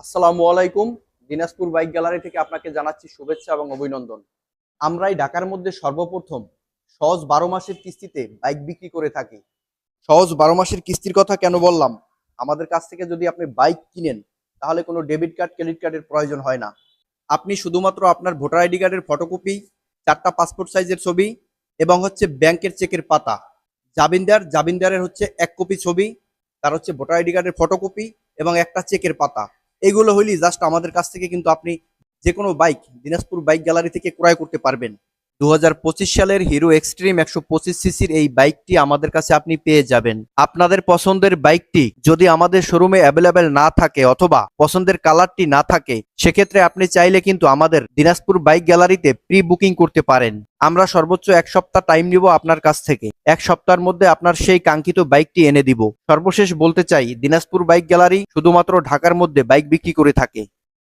আসসালামু আলাইকুম। Dinajpur bike gallery থেকে আপনাকে জানাচ্ছি শুভেচ্ছা এবং অভিনন্দন। আমরাই ঢাকার মধ্যে সর্বপ্রথম সহজ 12 মাসের কিস্তিতে বাইক বিক্রি করে থাকি। সহজ 12 মাসের কিস্তির কথা কেন বললাম? আমাদের কাছ থেকে যদি আপনি বাইক কিনেন তাহলে কোনো ডেবিট কার্ড ক্রেডিট কার্ডের প্রয়োজন হয় না। আপনি শুধুমাত্র আপনার ভোটার আইডি কার্ডের ফটোকপি, 4টা পাসপোর্ট সাইজের ছবি এবং ব্যাংকের চেকের পাতা, জামিনদারের 1 কপি ছবি, তার ভোটার আইডি কার্ডের ফটোকপি এবং একটা চেকের পাতা। এগুলো হইলেই জাস্ট আমাদের কাছ থেকে কিন্তু আপনি যে কোনো বাইক দিনাজপুর বাইক গ্যালারি থেকে ক্রয় করতে পারবেন। 2025 সালের হিরো এক্সট্রিম 125 সিসির এই বাইকটি আমাদের কাছে আপনি পেয়ে যাবেন। আপনাদের পছন্দের বাইকটি যদি আমাদের শোরুমে অ্যাভেলেবেল না থাকে অথবা পছন্দের কালারটি না থাকে, সেক্ষেত্রে আপনি চাইলে কিন্তু আমাদের দিনাজপুর বাইক গ্যালারিতে প্রি বুকিং করতে পারেন। আমরা সর্বোচ্চ 1 সপ্তাহ টাইম নিব আপনার কাছ থেকে। 1 সপ্তাহের মধ্যে আপনার সেই কাঙ্ক্ষিত বাইকটি এনে দিব। সর্বশেষ বলতে চাই, দিনাজপুর বাইক গ্যালারি শুধুমাত্র ঢাকার মধ্যে বাইক বিক্রি করে থাকে।